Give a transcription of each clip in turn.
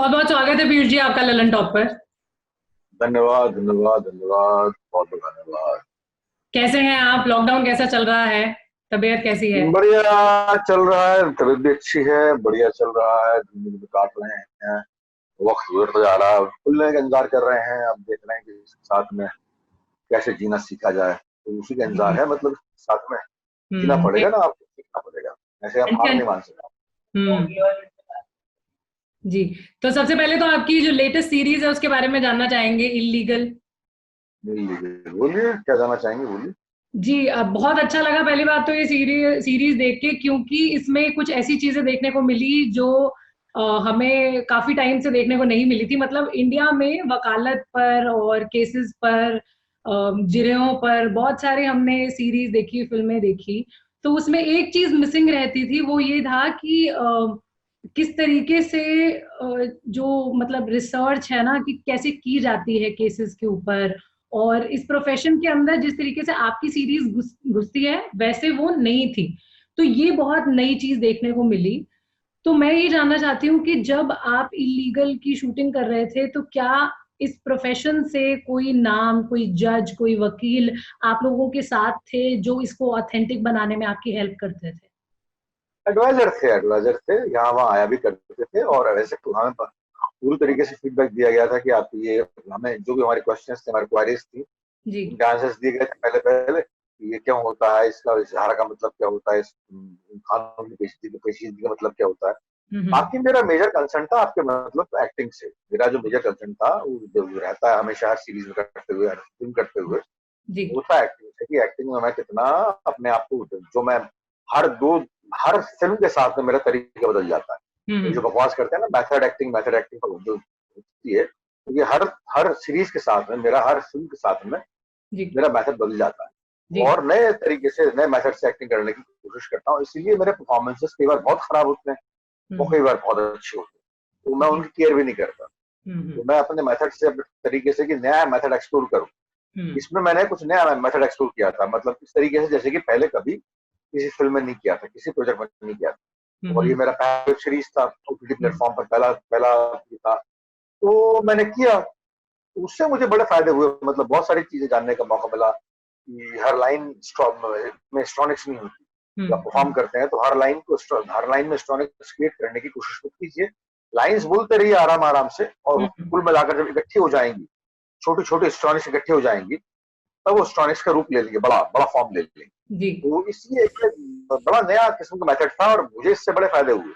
बहुत बहुत स्वागत है पीयूष जी आपका ललन टॉप पर। धन्यवाद धन्यवाद धन्यवाद, बहुत बहुत धन्यवाद। कैसे हैं आप? लॉकडाउन कैसा चल रहा है? तबीयत कैसी है? बढ़िया चल रहा है, तबीयत भी अच्छी है, बढ़िया चल रहा है, जिंदगी में काट रहे हैं। वक्त गुजरता जा रहा है, खुलने का इंतजार कर रहे हैं। अब देख रहे हैं कि इसके साथ में कैसे जीना सीखा जाए, तो उसी का इंतजार जी। है। मतलब साथ में जीना हम्म। पड़ेगा ना, आपको सीखना पड़ेगा। ऐसे आप हार टेंशन। नहीं मान सकते। हम्म। जी। तो सबसे पहले तो आपकी जो लेटेस्ट सीरीज है उसके बारे में जानना चाहेंगे, इलीगल। मिल लीजिए, बोलिए क्या जानना चाहेंगे, बोलिए। जी, बहुत अच्छा लगा पहली बात तो ये सीरीज देख के, क्योंकि इसमें कुछ ऐसी चीजें देखने को मिली जो हमें काफी टाइम से देखने को नहीं मिली थी। मतलब इंडिया में वकालत पर और केसेस पर, जिरहों पर बहुत सारे हमने सीरीज देखी, फिल्में देखी। तो उसमें एक चीज मिसिंग रहती थी, वो ये था कि किस तरीके से जो मतलब रिसर्च है ना, कि कैसे की जाती है केसेस के ऊपर, और इस प्रोफेशन के अंदर जिस तरीके से आपकी सीरीज घुसती है वैसे वो नहीं थी। तो ये बहुत नई चीज देखने को मिली। तो मैं ये जानना चाहती हूँ कि जब आप इलीगल की शूटिंग कर रहे थे तो क्या इस प्रोफेशन से कोई नाम, कोई जज, कोई वकील आप लोगों के साथ थे जो इसको ऑथेंटिक बनाने में आपकी हेल्प करते थे? एडवाइजर थे, यहाँ वहाँ आया भी करते थे। और वैसे तो हमें पूरी तरीके से फीडबैक दिया गया था कि आप ये, हमें जो भी हमारे क्वेश्चंस थे, हमारी क्वारीज थी, जी। उनके आंसर्स दिए गए थे पहले पहले कि ये क्यों होता है, इसका इजहार का मतलब क्या होता है, इस कानून की पेचीदगी का मतलब क्या होता है। हम्म। बाकी मेरा मेजर कंसर्न था आपके मतलब एक्टिंग से। मेरा जो मेजर कंसर्न था वो जो रहता है हमेशा हर सीरीज में करते हुए, हर फिल्म करते हुए, जी। वो था एक्टिंग से। कि एक्टिंग में मैं कितना अपने आप को, जो मैं हर फिल्म के साथ में मेरा तरीका बदल जाता है। ये जो हम्म। बकवास करते हैं ना, मेथड एक्टिंग पर जो होती है, तो ये हर हर सीरीज के साथ में, मेरा हर फिल्म के साथ में जी। मेरा मेथड बदल जाता है। जी। और नए तरीके से, नए मेथड से एक्टिंग करने की कोशिश करता हूँ। इसीलिए मेरे परफॉर्मेंसेस कई बार बहुत खराब होते हैं, वो हम्म। कई बार बहुत अच्छे होते हैं, तो मैं जी। उनकी केयर भी नहीं करता। हम्म। तो मैं अपने मेथड से, अपने तरीके से कि नया मेथड एक्सप्लोर करूँ। हम्म। इसमें मैंने कुछ नया मेथड एक्सप्लोर किया था, मतलब इस तरीके से जैसे कि पहले कभी किसी फिल्म में नहीं किया था, किसी प्रोजेक्ट में नहीं किया था। और ये हम्म। मेरा पहला वेब सीरीज था, ओटीटी हम्म। प्लेटफॉर्म पर पहला पहला ये था। तो मैंने किया, तो उससे मुझे बड़े फायदे हुए। मतलब बहुत सारी चीजें जानने का मौका मिला कि हर लाइन में स्ट्रॉनिक्स नहीं होती। जब आप परफॉर्म हम्म। करते हैं तो हर लाइन में स्ट्रॉनिक्स क्रिएट करने की कोशिश मत कीजिए। लाइंस बोलते रहिए आराम आराम से, और हम्म। कुल मिलाकर जब इकट्ठी हो जाएंगी, छोटी छोटी स्ट्रॉनिक्स इकट्ठी हो जाएंगी, तब वो स्ट्रॉनिक्स का रूप ले लेंगे, बड़ा बड़ा फॉर्म ले लेंगे। जी। तो इसलिए एक बड़ा नया किस्म का मेथड था, और मुझे इससे बड़े फायदे हुए।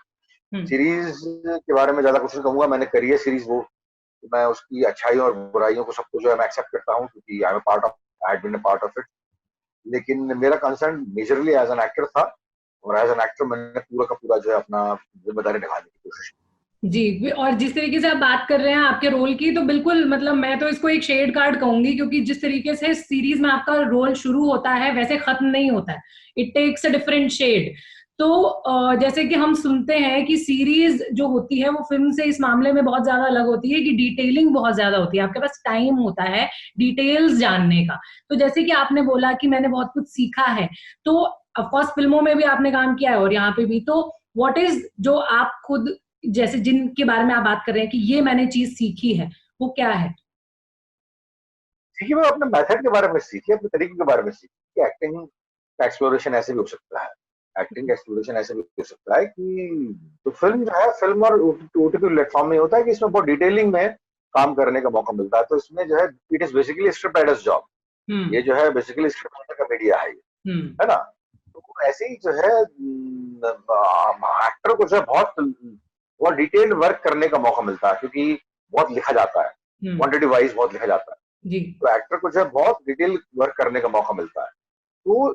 हम्म। सीरीज के बारे में ज्यादा कुछ नहीं कहूंगा, मैंने करी है सीरीज वो। तो मैं उसकी अच्छाइयों और बुराइयों को सबको जो है मैं एक्सेप्ट करता हूँ, क्योंकि I am part of, I had been a part of it. लेकिन मेरा concern majorly as an actor था, और एज एन एक्टर मैंने पूरा का पूरा जो है अपना जिम्मेदारी निभाने की कोशिश की। जी। और जिस तरीके से आप बात कर रहे हैं आपके रोल की, तो बिल्कुल मतलब मैं तो इसको एक शेड कार्ड कहूंगी, क्योंकि जिस तरीके से सीरीज में आपका रोल शुरू होता है वैसे खत्म नहीं होता है। It takes a different shade. तो जैसे कि हम सुनते हैं कि सीरीज जो होती है वो फिल्म से इस मामले में बहुत ज्यादा अलग होती है कि डिटेलिंग बहुत ज्यादा होती है, आपके पास टाइम होता है डिटेल्स जानने का। तो जैसे कि आपने बोला कि मैंने बहुत कुछ सीखा है, तो ऑफकोर्स फिल्मों में भी आपने काम किया है और यहाँ पे भी। तो व्हाट इज जो आप खुद, जैसे जिनके बारे में आप बात कर रहे हैं कि ये मैंने चीज सीखी है, वो क्या है? सीखिए, मैं अपने मेथड के बारे में सीखी, अपने तरीके के बारे में सीखी कि एक्टिंग का एक्सप्लोरेशन ऐसे भी हो सकता है। एक्टिंग का एक्सप्लोरेशन ऐसे भी हो सकता है कि, तो फिल्म जो है, फिल्म और ओटीटी प्लेटफॉर्म में होता है कि इसमें बहुत डिटेलिंग में काम करने का मौका मिलता है। तो इसमें जो है, it is basically script writer's job. Hmm. ये जो है बेसिकली स्क्रिप्ट राइटर का मीडिया है ये, हम्म। है ना। तो ऐसे ही जो है एक्टर को जो है बहुत बहुत डिटेल्ड वर्क करने का मौका मिलता है, क्योंकि बहुत लिखा जाता है, हम्म। क्वांटिटी वाइज बहुत लिखा जाता है। जी। तो एक्टर को जो है बहुत डिटेल वर्क करने का मौका मिलता है। तो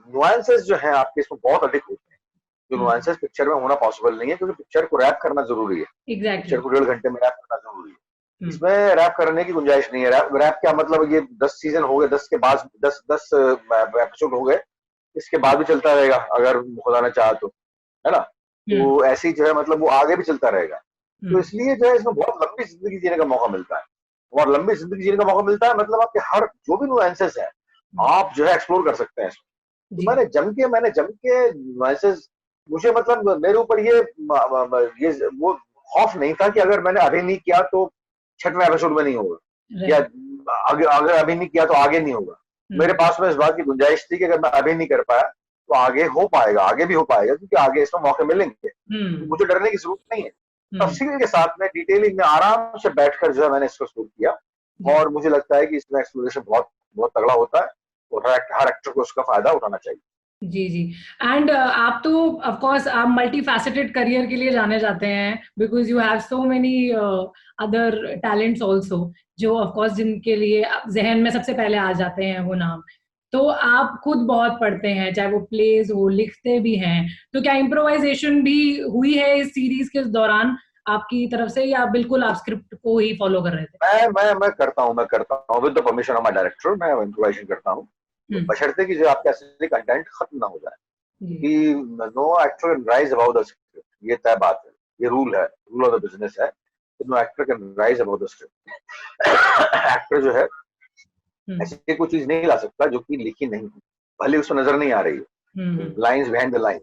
नुआंसेस जो है आपके इसमें बहुत अधिक होते हैं, जो हम्म। नुआंसेस पिक्चर में होना पॉसिबल नहीं है, क्योंकि पिक्चर को रैप करना जरूरी है। एग्जैक्टली। पिक्चर को 1.5 घंटे में रैप करना जरूरी है। हम्म। इसमें रैप करने की गुंजाइश नहीं है। रैप क्या मतलब, ये 10 सीजन हो गए, 10 एपिसोड हो गए, इसके बाद भी चलता रहेगा अगर खुदा ने चाहा तो, है ना। हम्म। तो ऐसी जो है मतलब वो आगे भी चलता रहेगा। तो हम्म। इसलिए जो है इसमें बहुत लंबी जिंदगी जीने का मौका मिलता है। और लंबी जिंदगी जीने का मौका मिलता है मतलब आपके हर जो भी नुआंसेस है, आप जो है एक्सप्लोर कर सकते हैं इसमें। तो जी। मैंने जम के नुआंसेस, मुझे मतलब मेरे ऊपर ये वो खौफ नहीं था कि अगर मैंने अभी नहीं किया तो 6वें एपिसोड में नहीं होगा, या अगर अभी नहीं किया तो आगे नहीं होगा। मेरे पास में इस बात की गुंजाइश थी कि अगर मैं अभी नहीं कर पाया तो आगे हो पाएगा, आगे भी हो पाएगा, क्योंकि आगे इसमें मौके मिलेंगे, तो मुझे डरने की जरूरत नहीं है। तफसील के साथ में डिटेलिंग में आराम से बैठकर जो है मैंने इसको शुरू किया, और मुझे लगता है कि इसमें एक्सप्लोरेशन बहुत बहुत तगड़ा होता है, और हर एक्टर को उसका फायदा उठाना चाहिए। जी जी। एंड आप तो ऑफ कोर्स आप मल्टी फैसेटेड करियर के लिए जाने जाते हैं, because you have so many other talents also, जो ऑफ कोर्स जिनके लिए जहन में सबसे पहले आ जाते हैं वो नाम। तो आप खुद बहुत पढ़ते हैं, चाहे वो प्लेज हो, लिखते भी हैं, तो क्या इम्प्रोवाइजेशन भी हुई है इस सीरीज के दौरान आपकी तरफ से, या बिल्कुल आप स्क्रिप्ट को ही फॉलो कर रहे थे? मैं करता हूँ with the permission of my director, मैं इम्प्रोवाइजेशन करता हूँ, बशर्ते कि जो आपका असली कंटेंट खत्म ना हो जाए, कि no actor can rise about the script, ये तय बात है, ये रूल है, रूल ऑफ द बिजनेस है, no actor can rise about the script. Actor जो है ऐसी कोई चीज नहीं ला सकता जो कि लिखी नहीं है, भले उसमें नजर नहीं आ रही है, लाइंस बिहाइंड द लाइन,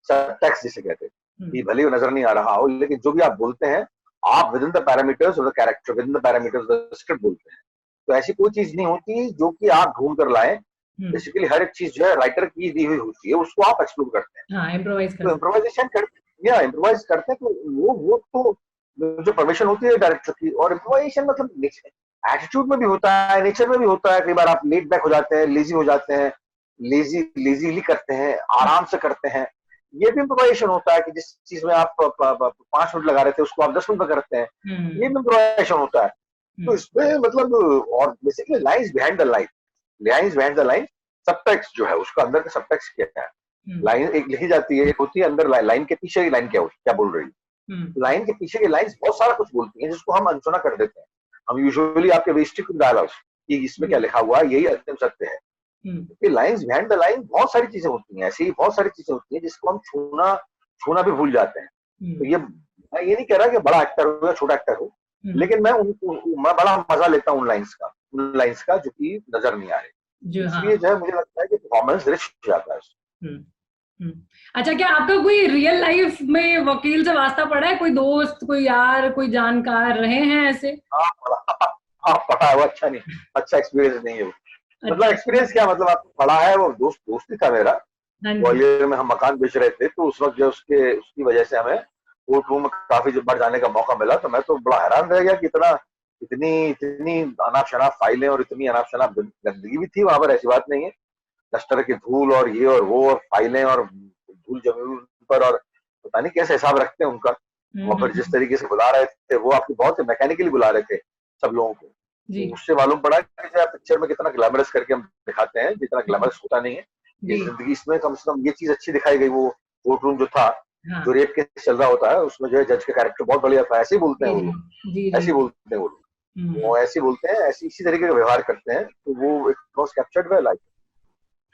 सब टेक्स्ट जिसे कहते हैं, कि भले वो नजर नहीं आ रहा हो, लेकिन जो भी आप बोलते हैं आप with in the parameters of the character, with in the parameters of the script बोलते हैं। तो ऐसी कोई चीज नहीं होती जो कि आप ढूंढ कर लाएं, बेसिकली हर एक चीज जो है राइटर की दी हुई होती है, उसको आप एक्सप्लोर करते हैं। हाँ, इम्प्रोवाइज तो इम्प्रोवाइजेशन इम्प्रोवाइज करते हैं, तो वो तो जो परमिशन होती है डायरेक्टर की, और इम्प्रोवाइजेशन मतलब एटीट्यूड में भी होता है, नेचर में भी होता है। कई बार आप लेट बैक हो जाते हैं, लेजी हो जाते हैं, लेजीली करते हैं, आराम से करते हैं, ये भी इम्प्रोवाइजेशन होता है कि जिस चीज में आप 5 मिनट लगा रहे थे उसको आप 10 मिनट में करते हैं, ये भी इम्प्रोवाइजेशन होता है। तो इसमें मतलब, और basically lines behind the line, lines behind the line, subtext जो है उसका अंदर का सबटेक्स्ट क्या है, लाइन एक लिखी जाती है, एक होती है अंदर लाइन के पीछे की लाइन क्या बोल रही है, लाइन के पीछे की लाइंस बहुत सारा कुछ बोलती हैं जिसको हम अनसुना कर देते हैं। हम यूजुअली आपके वेस्टिक डायलॉग्स कि इसमें क्या लिखा हुआ है यही अंतिम सत्य है, ये लाइंस बिहाइंड द लाइन बहुत सारी चीजें होती हैं, ऐसी ही बहुत सारी चीजें होती हैं जिसको हम छूना भी भूल जाते हैं। तो ये मैं ये नहीं कह रहा कि बड़ा एक्टर हो या छोटा एक्टर हो, लेकिन मैं बड़ा मजा लेता हूँ उन लाइंस का जो कि नजर नहीं आ रही, इसलिए जो है मुझे लगता है कि परफॉर्मेंस रिच हो जाता है। अच्छा, क्या आपका कोई रियल लाइफ में वकील से वास्ता पड़ा है? कोई दोस्त, कोई यार, कोई जानकार रहे हैं ऐसे? हाँ पढ़ा है वो, अच्छा नहीं, अच्छा एक्सपीरियंस नहीं है वो। मतलब एक्सपीरियंस क्या, मतलब आपको पढ़ा है, वो दोस्त ही था मेरा, ग्वालियर में हम मकान बेच रहे थे, तो उस वक्त जो उसकी वजह से हमें कोर्ट रूम में काफी बार जाने का मौका मिला, तो मैं तो बड़ा हैरान रह गया कि इतनी अनाप शनाप फाइलें और इतनी अनाप शनाप गंदगी भी थी वहां पर, ऐसी बात नहीं है, 10 तरह की धूल और ये और वो और फाइलें और धूल जमी हुई पर, और पता नहीं कैसे हिसाब रखते हैं उनका। वहां पर जिस तरीके से बुला रहे थे वो आपकी बहुत मैकेनिकली बुला रहे थे सब लोगों को, तो उससे मालूम पड़ा कि पिक्चर में कितना ग्लैमरस करके हम दिखाते हैं, जितना ग्लैमरस होता नहीं है ये जिंदगी, इसमें कम से कम ये चीज अच्छी दिखाई गई। वो कोर्ट रूम जो था, जो रेप केस चल रहा होता है, उसमें जो है जज का कैरेक्टर बहुत बढ़िया था, ऐसे ही बोलते हैं वो लोग, ऐसे बोलते हैं वो ऐसे बोलते हैं, ऐसी इसी तरीके का व्यवहार करते हैं, तो वो एक कैप्चर्ड है लाइफ।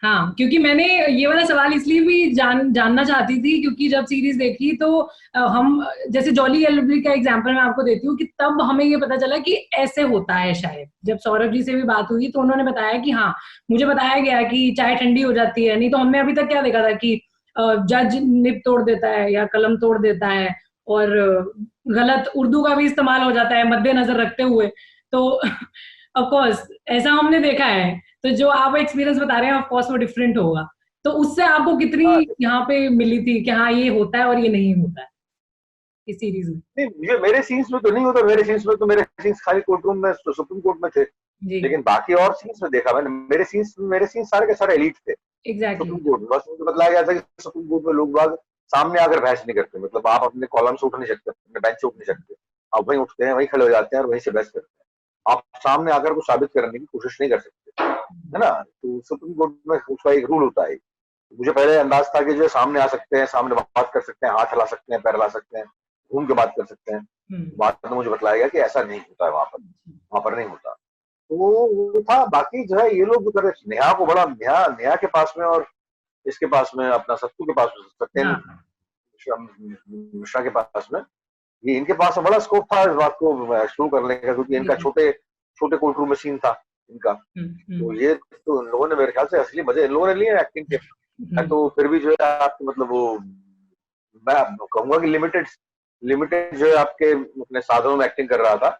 हाँ, क्योंकि मैंने ये वाला सवाल इसलिए भी जानना चाहती थी, क्योंकि जब सीरीज देखी तो हम, जैसे जॉली एलबी का एग्जांपल मैं आपको देती हूँ, कि तब हमें ये पता चला कि ऐसे होता है शायद। जब सौरभ जी से भी बात हुई तो उन्होंने बताया कि हाँ, मुझे बताया गया कि चाय ठंडी हो जाती है, नहीं तो हमने अभी तक क्या देखा था कि जज निब तोड़ देता है या कलम तोड़ देता है, और गलत उर्दू का भी इस्तेमाल हो जाता है मद्देनजर रखते हुए। तो ऑफ कोर्स ऐसा हमने देखा है, तो जो आप एक्सपीरियंस बता रहे हैं ऑफ कोर्स वो डिफरेंट होगा। तो उससे आपको कितनी यहाँ पे मिली थी कि हाँ ये होता है और ये नहीं होता है इस सीरीज में? नहीं, ये मेरे सीन्स में तो नहीं होता, मेरे सीन्स खाली कोर्ट रूम में, सुप्रीम कोर्ट में थे, लेकिन बाकी और सीन्स में देखा मैंने, मेरे सीन्स सारे के सारे एलीट थे। सुप्रीम कोर्ट में बस मुझे बतलाया गया था कि सुप्रीम कोर्ट में लोग बाग सामने आकर बहस नहीं करते, मतलब आप अपने कॉलम से उठ नहीं सकते, अपने बेंच से उठ नहीं सकते, आप वहीं उठते हैं, वहीं खड़े हो जाते हैं और वहीं से बहस करते हैं, आप सामने आकर कुछ साबित करने की कोशिश नहीं कर सकते, है ना। तो सुप्रीम कोर्ट में उसका एक रूल होता है। मुझे पहले अंदाज था कि जो सामने आ सकते हैं, सामने बात कर सकते हैं, हाथ हिला सकते हैं, पैर हिला सकते हैं, घूम के बात कर सकते हैं, बाद में मुझे बतलाया गया कि ऐसा नहीं होता है, वहां पर नहीं होता। तो वो था। बाकी जो है ये लोग जो कर रहे, नेहा को बड़ा, नेहा के पास में और इसके पास में, अपना सत्तू के पास में, सत्येंद्र मिश्रा के पास में, ये इनके पास बड़ा स्कोप था इस बात को शुरू करने का, क्योंकि इनका छोटे कोर्ट रूम में सीन था इनका। तो ये तो इन लोगों ने मेरे ख्याल से असली मजे इन लोगों ने लिए एक्टिंग के। तो फिर भी जो है आपको मतलब वो, मैं कहूंगा कि लिमिटेड लिमिटेड जो है आपके अपने साधनों में एक्टिंग कर रहा था।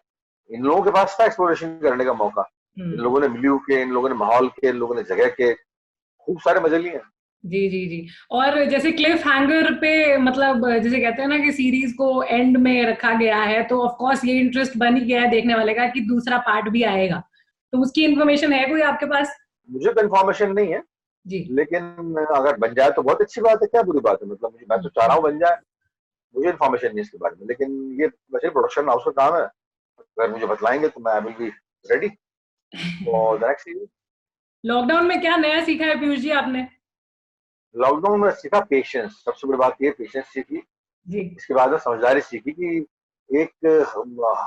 इन लोगों के पास था एक्सप्लोरेशन करने का मौका। इन लोगों ने मिलियू के, इन लोगों ने माहौल के, इन लोगों ने जगह के खूब सारे मजे लिए हैं। जी जी जी। और जैसे क्लिफ हैंगर पे, मतलब जैसे कहते हैं ना कि सीरीज को एंड में रखा गया है, तो ऑफ कोर्स ये इंटरेस्ट बन ही गया है देखने वाले का कि दूसरा पार्ट भी आएगा। तो उसकी इन्फॉर्मेशन है कोई आपके पास? मुझे कंफर्मेशन नहीं है, जी। लेकिन अगर बन जाए तो बहुत अच्छी बात है, क्या बुरी बात है, मतलब मैं तो चाह रहा हूँ बन जाए। मुझे इन्फॉर्मेशन नहीं है इसके बारे में, लेकिन ये वैसे प्रोडक्शन हाउस का काम है। अगर मुझे बतलाएंगे तो मैं I will be ready for the next series. Lockdown में क्या नया सीखा है पीयूष जी आपने? लॉकडाउन में सीखा पेशेंस, सबसे बड़ी बात ये पेशेंस सीखी। जी। इसके बाद में समझदारी सीखी कि एक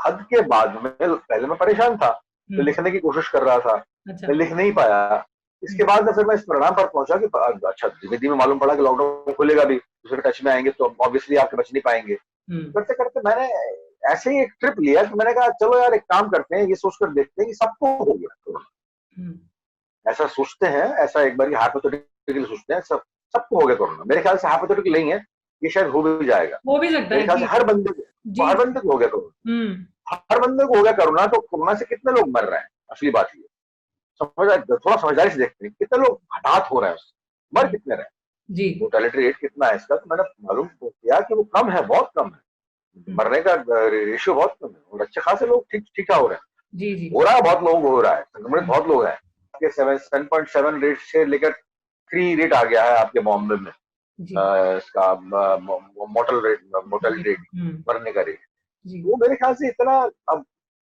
हद के बाद में, पहले मैं परेशान था, मैं हम्म। लिखने की कोशिश कर रहा था, अच्छा। मैं लिख नहीं पाया। इसके बाद में फिर मैं इस परिणाम पर पहुंचा कि अच्छा धीमे धीमे मालूम पड़ा कि लॉकडाउन खुलेगा भी, दूसरे टच में आएंगे तो ऑब्वियसली आपके बच नहीं पाएंगे। हम्म। करते करते मैंने ऐसे ही एक ट्रिप लिया कि मैंने कहा चलो यार एक काम करते हैं, ये सोचकर देखते हैं कि सबको हो गया कोरोना। हम्म। ऐसा सोचते हैं, ऐसा एक बार हाइपोथेटिकली सोचते हैं, सबको हो गया कोरोना। मेरे ख्याल से हाइपोथेटिकल नहीं है, ये शायद हो भी जाएगा। हो भी सकता मेरे है ख्याल से जी। जी। हर बंदे को हो गया कोरोना। हम्म। हर बंदे को हो गया कोरोना, तो कोरोना से कितने लोग मर रहे हैं, असली बात ये थोड़ा समझदारी से देखते हैं कितने लोग हताहत हो रहे हैं उससे, मर हम्म। कितने रहे हैं, जी। मोर्टेलिटी रेट कितना है इसका। तो मैंने मालूम किया कि वो कम है, बहुत कम है, हम्म। मरने का रेशियो बहुत कम है, और अच्छे खासे लोग ठीक ठीक ठाक हो रहे हैं। जी जी। हो रहा है, बहुत लोगों को हो रहा है, संक्रमित हम्म। बहुत लोग हैं। आपके 7.7 रेट से लेकर 3 रेट आ गया है आपके बॉम्बे में। जी इसका जी। मोर्टेलिटी रेट, हम्म। मरने का रेट। जी। वो मेरे ख्याल से इतना, अब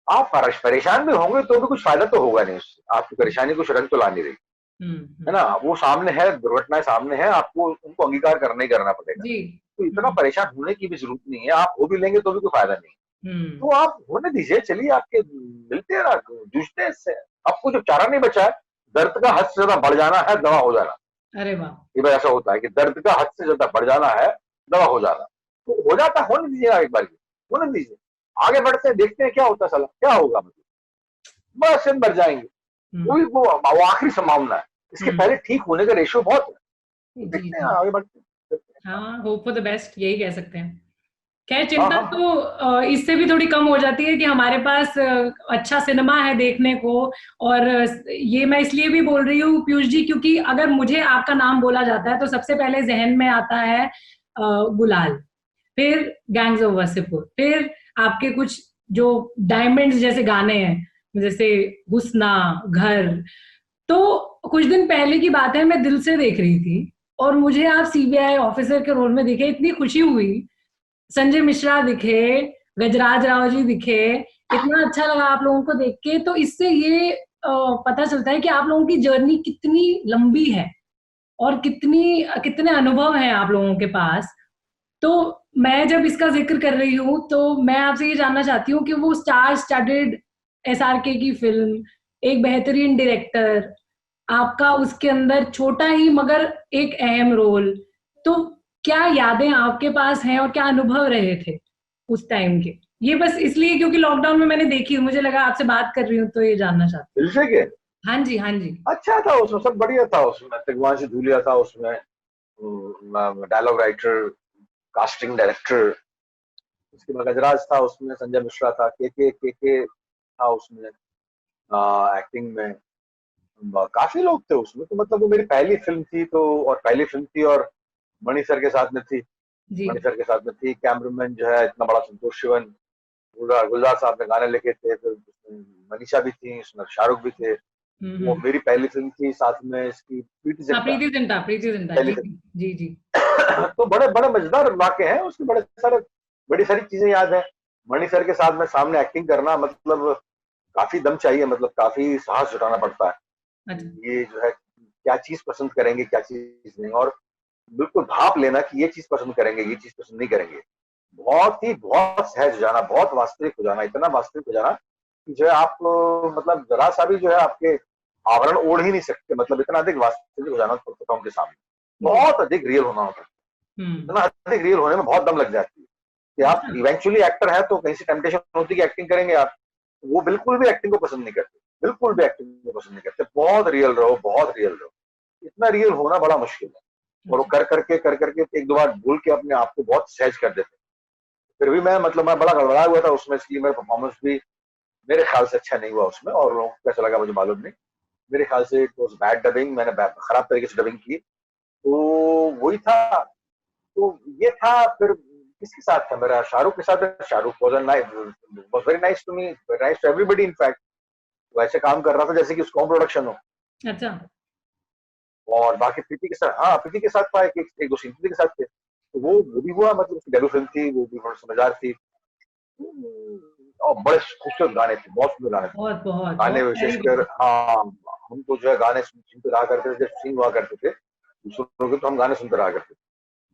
आप परेशान भी होंगे तो भी कुछ फायदा तो होगा नहीं उससे, आपकी परेशानी कुछ रंग तो ला नहीं रही, है हम्म। ना। वो सामने है, दुर्घटनाएं सामने है, आपको उनको अंगीकार करना ही करना पड़ेगा। जी। तो इतना हम्म। परेशान होने की भी जरूरत नहीं है, आप हो भी लेंगे तो भी कोई फायदा नहीं। हम्म। तो आप होने दीजिए, चलिए आपके मिलते हैं ना, जूझते हैं इससे। आपको जो चारा नहीं बचा है, दर्द का हद से ज्यादा बढ़ जाना है, दवा हो जाना। अरे वाह। ये बार ऐसा होता है कि दर्द का हद से ज्यादा बढ़ जाना है, दवा हो जाना। तो हो जाता, होने दीजिए आप एक बार, होने दीजिए। आगे बढ़ते हैं, देखते हैं क्या होता है, साला क्या होगा, मतलब बस दिन भर जाएंगे। हम्म। वही वो आखिरी संभावना है, इसके हम्म। पहले ठीक होने का रेशियो बहुत है। तो जी देखते हैं, जी। आगे बढ़ते हैं। हाँ, होप फॉर द बेस्ट यही कह सकते हैं। खैर, हाँ चिंता हाँ हाँ। तो इससे भी थोड़ी कम हो जाती है कि हमारे पास अच्छा सिनेमा है देखने को। और ये मैं इसलिए भी बोल रही हूँ पीयूष जी, क्योंकि अगर मुझे आपका नाम बोला जाता है तो सबसे पहले जहन में आता है गुलाल, फिर गैंग्स ऑफ वासेपुर, फिर आपके कुछ जो डायमंड्स जैसे गाने हैं, जैसे हुस्ना, घर। तो कुछ दिन पहले की बात है, मैं दिल से देख रही थी और मुझे आप सीबीआई ऑफिसर के रोल में दिखे, इतनी खुशी हुई। संजय मिश्रा दिखे, गजराज राव जी दिखे, इतना अच्छा लगा आप लोगों को देख के। तो इससे ये पता चलता है कि आप लोगों की जर्नी कितनी लंबी है और कितने अनुभव हैं आप लोगों के पास। तो मैं जब इसका जिक्र कर रही हूँ तो मैं आपसे ये जानना चाहती हूँ कि वो स्टार स्टडेड एसआरके की फिल्म, एक बेहतरीन डायरेक्टर, आपका उसके अंदर छोटा ही मगर एक अहम रोल, तो क्या यादें आपके पास हैं और क्या अनुभव रहे थे उस टाइम के? ये बस इसलिए क्योंकि लॉकडाउन में मैंने देखी, मुझे लगा आपसे बात कर रही हूँ तो ये जानना चाहती दिल से के हूँ। हाँ जी, हाँ जी। अच्छा था उसमें, सब बढ़िया था उसमें, तिग्मांशु धूलिया था उसमें, डायलॉग राइटर, कास्टिंग डायरेक्टर। उसके बाद गजराज था उसमें, संजय मिश्रा था, के था उसमें एक्टिंग में। काफी लोग थे उसमें, तो मतलब वो मेरी पहली फिल्म थी, तो और पहली फिल्म थी, और मणि सर के साथ में थी। जी। मणि सर के साथ में थी, कैमरामैन जो है इतना बड़ा संतोष शिवन, गुलजार साहब ने गाने लिखे थे, फिर उसमें मनीषा भी थी, उसमें शाहरुख भी थे। वो हम्म। मेरी पहली फिल्म थी, साथ में इसकी प्रीति हाँ, जिंटा, प्रीति जिंटा, प्रीति जिंटा, पहली जी फिल्म। जी जी। तो बड़े बड़े मजेदार वाक्य हैं उसके, बड़ी सारी चीजें याद है। मणि सर के साथ में सामने एक्टिंग करना, मतलब काफी दम चाहिए, मतलब काफी साहस जुटाना पड़ता है। अच्छा। ये जो है क्या चीज पसंद करेंगे, क्या चीज नहीं, और बिल्कुल भाप लेना कि ये चीज पसंद करेंगे, ये चीज पसंद नहीं करेंगे। बहुत सहज हो जाना, बहुत वास्तविक हो जाना, इतना वास्तविक हो जाना कि जो है आप मतलब जरा सा भी जो है आपके आवरण ओढ़ ही नहीं सकते, मतलब इतना अधिक वास्तविक हो जाना होता है उनके सामने, जी। बहुत अधिक रियल होना होता है। हम्म। इतना अधिक रियल होने में बहुत दम लग जाती है कि आप अच्छा। इवेंचुअली एक्टर है तो कहीं से टेम्पटेशन होती है कि एक्टिंग करेंगे आप। वो बिल्कुल भी एक्टिंग को पसंद नहीं करते, बिल्कुल भी एक्टिंग को पसंद नहीं करते। बहुत रियल रहो, बहुत रियल रहो। इतना रियल होना बड़ा मुश्किल है, और वो अच्छा। कर करके एक दो बार भूल के अपने आप को बहुत सहज कर देते हैं। फिर भी मैं मतलब मैं बड़ा गड़बड़ा हुआ था उसमें, इसलिए मेरा परफॉर्मेंस भी मेरे ख्याल से अच्छा नहीं हुआ उसमें, और लोगों को कैसा लगा मुझे मालूम नहीं। मेरे ख्याल से इट वाज बैड डबिंग, मैंने खराब तरीके से डबिंग की, तो वही था। तो ये था। फिर किसके साथ था मेरा? शाहरुख के साथ। Shahrukh was very nice to me, very nice to everybody in fact. वैसे काम कर रहा था जैसे कि उसका प्रोडक्शन हो। अच्छा। और बाकी प्रीति के साथ, हाँ प्रीति के साथ था, एक दो सीन प्रीति के साथ थे, तो वो भी हुआ, मतलब उसकी डेब्यू फिल्म थी, वो भी बहुत समझदार थी। और बड़े खूबसूरत गाने थे, बहुत सुंदर गाने थे। बहुत बहुत गाने बहुत प्यारी विशेषकर, पिक्चर। हाँ, हम तो जो है गाने सुनते रहा करते थे, जब सीन हुआ करते थे दूसरों के, तो हम गाने सुनते रहा करते थे।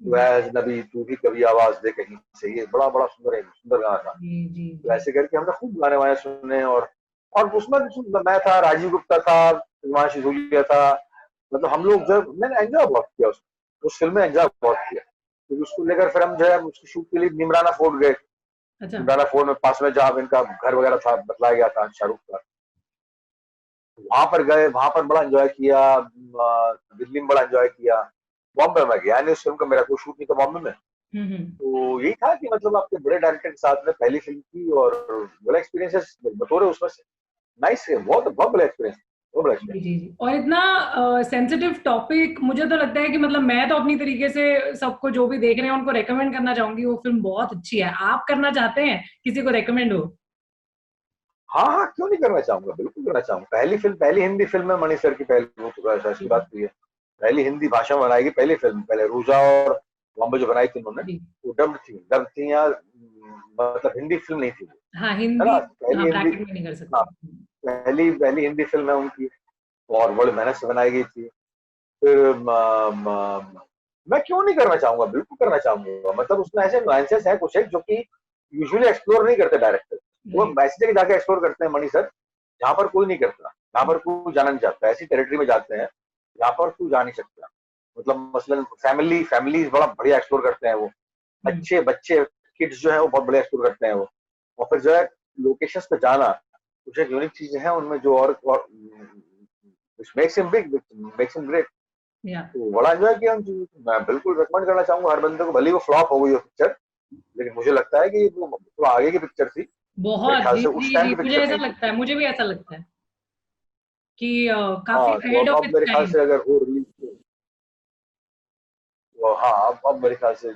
तू है अजनबी, तू भी कभी आवाज दे कहीं से, ये बड़ा बड़ा सुंदर है, सुंदर गाना था। जी जी तो जी। ऐसे करके हमने खूब गाने वाने सुने। और उसमें मैं था, राजीव गुप्ता था, हिमांशु धूलिया था, मतलब हम लोग जब, मैंने एंजॉय बहुत किया उस फिल्म में, एंजॉय बहुत किया। क्योंकि उसको लेकर फिर हम जो है उसकी शूट के लिए निमराना फोर्ट गए। अच्छा। निमराना फोर्ट में पास में जहाँ इनका घर वगैरह था, बतलाया गया था शाहरुख का, वहां पर गए, वहां पर बड़ा एंजॉय किया। दिल्ली में बड़ा एंजॉय किया। बॉम्बे में गया नहीं, उस फिल्म का मेरा कोई शूट नहीं था बॉम्बे में। हम्म। तो यही था कि मतलब आपके बड़े डायरेक्टर के साथ में पहली फिल्म की, और बड़ा एक्सपीरियंस बतौर उसमें से नाइस है, बहुत बहुत बड़ा एक्सपीरियंस, बहुत बड़ा जी एक्सपीरियंस। जी जी। और इतना सेंसिटिव टॉपिक, मुझे तो लगता है कि मतलब मैं तो अपनी तरीके से सबको जो भी देख रहे हैं उनको रेकमेंड करना चाहूंगी, वो फिल्म बहुत अच्छी है। आप करना चाहते हैं किसी को रेकमेंड हो? हाँ हाँ, क्यों नहीं करना चाहूंगा, बिल्कुल करना चाहूंगा। पहली फिल्म, पहली हिंदी फिल्म है मणि सर की, पहली, वो तो ऐसी जी बात हुई है। पहली हिंदी भाषा में बनाई गई पहली फिल्म, पहले रूजा और बॉम्बे जो बनाई थी उन्होंने, जी। वो डब्ड थी या मतलब हिंदी फिल्म नहीं थी वो, हाँ है हिंदी। ना? हाँ, पहली हिंदी, ब्रैकेट में नहीं कर हाँ, सकते। पहली पहली हिंदी फिल्म है उनकी, और बड़ी मेहनत से बनाई गई थी। फिर मैं क्यों नहीं करना चाहूंगा, बिल्कुल करना चाहूंगा। मतलब उसमें ऐसे नुआंसेस है कुछ है जो कि यूजुअली एक्सप्लोर नहीं करते डायरेक्टर, वो राइट। ऐसी जगह जाके एक्सप्लोर करते हैं मणि सर, जहाँ पर कोई नहीं करता, जहाँ पर कोई जाना नहीं चाहता। ऐसी टेरिटरी में जाते हैं जहाँ पर कोई जा नहीं सकता। मतलब मसलन फैमिली बड़ा बढ़िया एक्सप्लोर करते हैं वो। अच्छे बच्चे, किड्स जो है वो बहुत बढ़िया एक्सप्लोर करते हैं वो। और फिर जो है लोकेशंस पे जाना, कुछ एक यूनिक चीजें हैं उनमें जो, और makes him big, makes him great. या। तो बड़ा एंजॉय किया उन चीजों को। मैं बिल्कुल रिकमेंड करना चाहूंगा हर बंदे को, भले ही वो फ्लॉप हो गई हो पिक्चर, लेकिन मुझे लगता है कि वो थोड़ा आगे की पिक्चर थी, मेरे बहुत। ख्याल जी से उस जी टाइम जी, की मुझे पिक्चर ऐसा नहीं थी। लगता है, मुझे भी ऐसा लगता है कि काफी हाँ, तो अहेड ऑफ अब इट्स मेरे ख्याल टाइम। से अगर हो रिलीज, तो हाँ, अब मेरे ख्याल से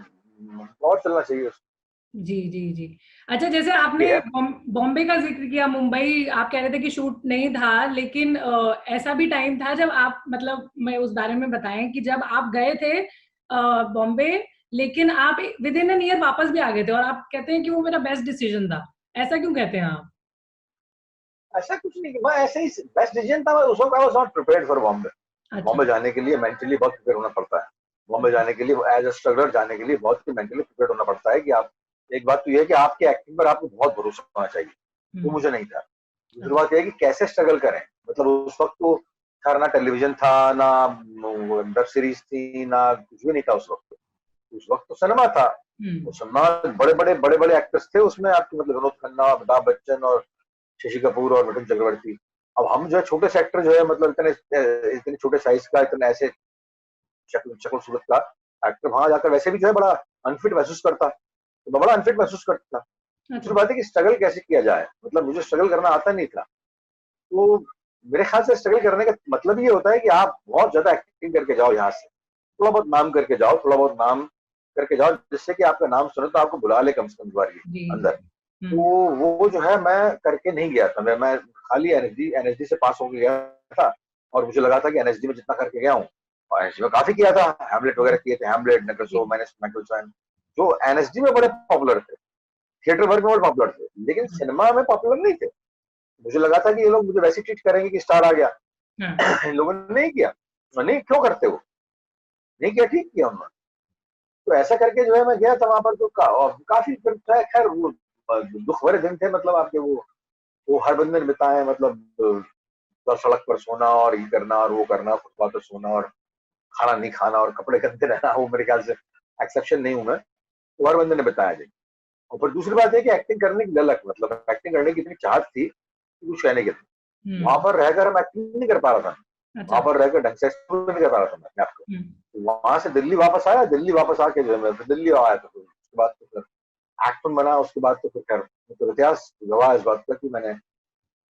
और चलना चाहिए उसको। जी जी जी। अच्छा, जैसे आपने ये है। बॉम्बे का जिक्र किया, मुंबई आप कह रहे थे कि शूट नहीं था, लेकिन ऐसा भी टाइम था जब आप, मतलब मैं उस बारे में बताएं कि जब आप गए थे बॉम्बे, लेकिन आप विद इन एन ईयर वापस भी आ गए थे, और आप कहते हैं कि वो मेरा बेस्ट डिसीजन था। ऐसा क्यों कहते हैं आप? ऐसा कुछ नहीं, मैं ऐसे ही बेस्ट डिसीजन था उस वक्त। I was not prepared for Bombay. अच्छा। बॉम्बे जाने के लिए मेंटली बहुत प्रिपेयर होना पड़ता है। बॉम्बे जाने के लिए, एज अ स्ट्रगलर जाने के लिए बहुत ही मेंटली प्रिपेयर होना पड़ता है कि आप, एक बात तो ये है कि आपके एक्टिंग पर आपको बहुत भरोसा होना चाहिए, वो हम्म। मुझे नहीं था। दूसरी अच्छा। बात यह है कि कैसे स्ट्रगल करें, मतलब उस वक्त तो खैर ना टेलीविजन था, ना वेब सीरीज थी, ना कुछ भी नहीं था उस वक्त। उस वक्त तो सिनेमा था। हम्म। तो सिनेमा, बड़े बड़े एक्टर्स थे उसमें आपके, मतलब विनोद खन्ना, अमिताभ बच्चन और शशि कपूर और मिथुन चक्रवर्ती। अब हम जो है छोटे से एक्टर जो है, मतलब इतने छोटे साइज का, इतने ऐसे शक्ल शक्ल सूरत का एक्टर, वहां जाकर वैसे भी जो है बड़ा अनफिट महसूस करता, तो मैं बड़ा अनफिट महसूस करता। अच्छा। दूसरी बात है कि स्ट्रगल कैसे किया जाए, मतलब मुझे स्ट्रगल करना आता नहीं था। तो मेरे ख्याल से स्ट्रगल करने का मतलब ये होता है कि आप बहुत ज्यादा एक्टिंग करके जाओ यहाँ से, थोड़ा बहुत नाम करके जाओ, थोड़ा बहुत नाम करके जाओ, जिससे कि आपका नाम सुने तो आपको बुला ले कम से कम द्वार जी जी। अंदर। तो वो जो है मैं करके नहीं गया था। मैं खाली एनएसडी से पास होकर गया था, और मुझे लगा था कि एनएसडी में जितना करके गया हूँ, और एनएसडी में काफी किया था, हैमलेट वगैरह किए थे, हैमलेट, जी। नकसो, माइकल स्वैन, जो एनएसडी में बड़े पॉपुलर थे, थिएटर वर्ग में बड़े पॉपुलर थे, लेकिन सिनेमा में पॉपुलर नहीं थे। मुझे लगा था कि ये लोग मुझे वैसे ट्रीट करेंगे कि स्टार आ गया। हाँ। इन लोगों ने नहीं किया। नहीं, क्यों करते हो? नहीं किया, ठीक किया उन्होंने। तो ऐसा करके जो है मैं गया था वहां पर, तो और काफी फिर खैर वो दुख भरे दिन थे, मतलब आपके वो हर बंदे ने बिताए, मतलब सड़क पर सोना और ये करना और वो करना, फुटपाथ पर सोना और खाना नहीं खाना और कपड़े गंदे रहना, वो मेरे ख्याल से एक्सेप्शन नहीं हूं मैं, वो हर बंदे ने बताया जी। और फिर दूसरी बात है कि एक्टिंग करने की ललक, मतलब एक्टिंग करने की इतनी चाहत थी कि कुछ कहने की थी। वहां हम्म। पर रहकर हम एक्टिंग नहीं कर पा रहा था, वहां अच्छा। पर रहकर ढंग से एक्सप्लोर नहीं कर पा रहा था मैं अपने आप को। हम्म। वहां से दिल्ली वापस आया, दिल्ली वापस आके जो है मैं फिर दिल्ली आया, तो फिर उसके बाद तो फिर एक्टर बना उसके बाद तो फिर खैर तो इतिहास गवाह इस बात का कि